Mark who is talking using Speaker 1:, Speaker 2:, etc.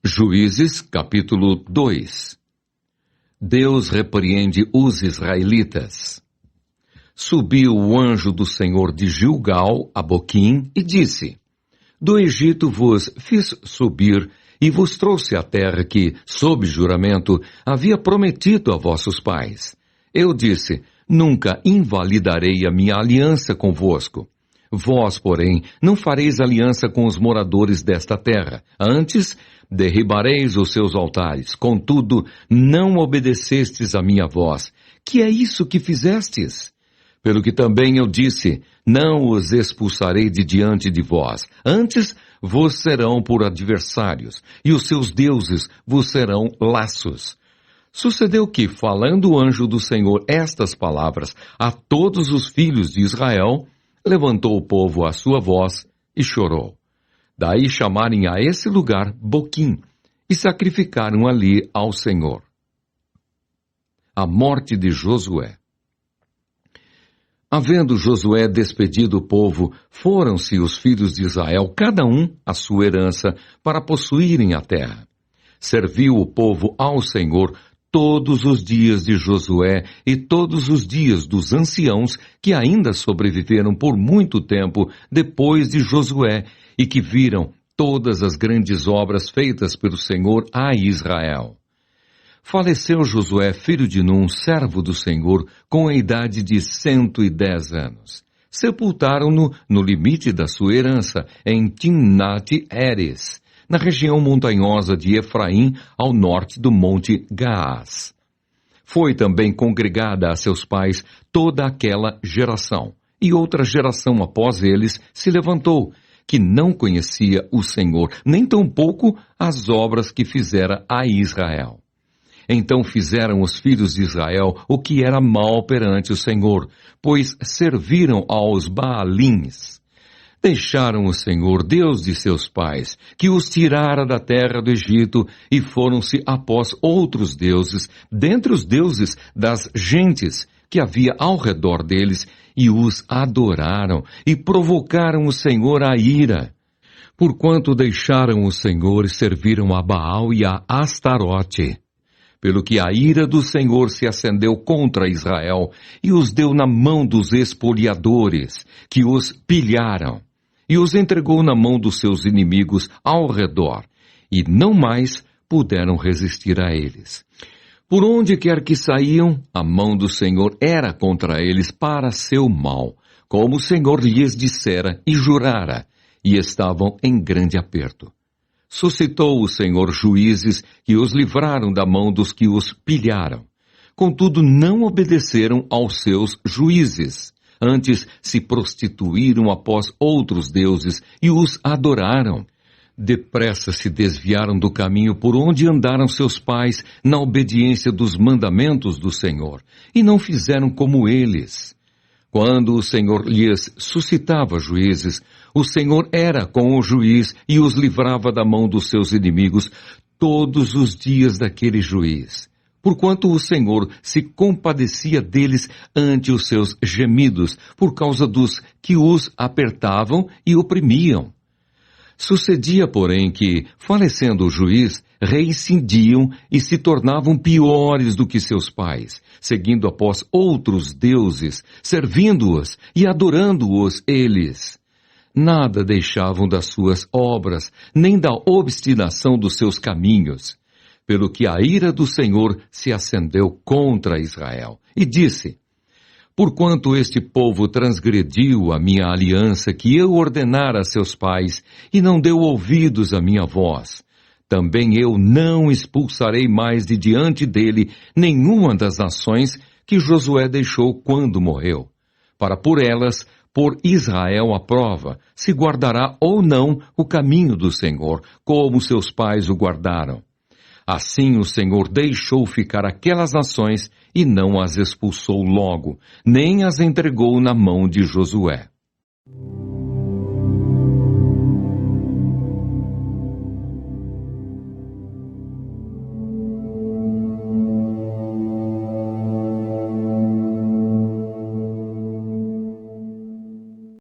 Speaker 1: Juízes, capítulo 2. Deus repreende os israelitas. Subiu o anjo do Senhor de Gilgal a Boquim e disse: Do Egito vos fiz subir e vos trouxe a terra que, sob juramento, havia prometido a vossos pais. Eu disse: Nunca invalidarei a minha aliança convosco. Vós, porém, não fareis aliança com os moradores desta terra. Antes, derribareis os seus altares. Contudo, não obedecestes à minha voz. Que é isso que fizestes? Pelo que também eu disse: Não os expulsarei de diante de vós. Antes, vos serão por adversários, e os seus deuses vos serão laços. Sucedeu que, falando o anjo do Senhor estas palavras a todos os filhos de Israel, levantou o povo a sua voz e chorou. Daí chamarem a esse lugar Boquim, e sacrificaram ali ao Senhor. A morte de Josué. Havendo Josué despedido o povo, foram-se os filhos de Israel, cada um à sua herança, para possuírem a terra. Serviu o povo ao Senhor todos os dias de Josué e todos os dias dos anciãos que ainda sobreviveram por muito tempo depois de Josué e que viram todas as grandes obras feitas pelo Senhor a Israel. Faleceu Josué, filho de Num, servo do Senhor, com a idade de 110 anos. Sepultaram-no no limite da sua herança, em Timnat-Heres, na região montanhosa de Efraim, ao norte do monte Gaás. Foi também congregada a seus pais toda aquela geração, e outra geração após eles se levantou, que não conhecia o Senhor, nem tampouco as obras que fizera a Israel. Então fizeram os filhos de Israel o que era mal perante o Senhor, pois serviram aos Baalins. Deixaram o Senhor, Deus de seus pais, que os tirara da terra do Egito, e foram-se após outros deuses, dentre os deuses das gentes que havia ao redor deles, e os adoraram, e provocaram o Senhor à ira. Porquanto deixaram o Senhor e serviram a Baal e a Astarote. Pelo que a ira do Senhor se acendeu contra Israel, e os deu na mão dos espoliadores, que os pilharam, e os entregou na mão dos seus inimigos ao redor, e não mais puderam resistir a eles. Por onde quer que saíam, a mão do Senhor era contra eles para seu mal, como o Senhor lhes dissera e jurara, e estavam em grande aperto. Suscitou o Senhor juízes que os livraram da mão dos que os pilharam. Contudo, não obedeceram aos seus juízes. Antes se prostituíram após outros deuses e os adoraram. Depressa se desviaram do caminho por onde andaram seus pais na obediência dos mandamentos do Senhor, e não fizeram como eles. Quando o Senhor lhes suscitava juízes, o Senhor era com o juiz e os livrava da mão dos seus inimigos todos os dias daquele juiz. Porquanto o Senhor se compadecia deles ante os seus gemidos, por causa dos que os apertavam e oprimiam. Sucedia, porém, que, falecendo o juiz, reincindiam e se tornavam piores do que seus pais, seguindo após outros deuses, servindo-os e adorando-os eles. Nada deixavam das suas obras, nem da obstinação dos seus caminhos. Pelo que a ira do Senhor se acendeu contra Israel, e disse: Porquanto este povo transgrediu a minha aliança que eu ordenara a seus pais, e não deu ouvidos à minha voz, também eu não expulsarei mais de diante dele nenhuma das nações que Josué deixou quando morreu, para por elas pôr Israel à prova, se guardará ou não o caminho do Senhor, como seus pais o guardaram. Assim o Senhor deixou ficar aquelas nações e não as expulsou logo, nem as entregou na mão de Josué.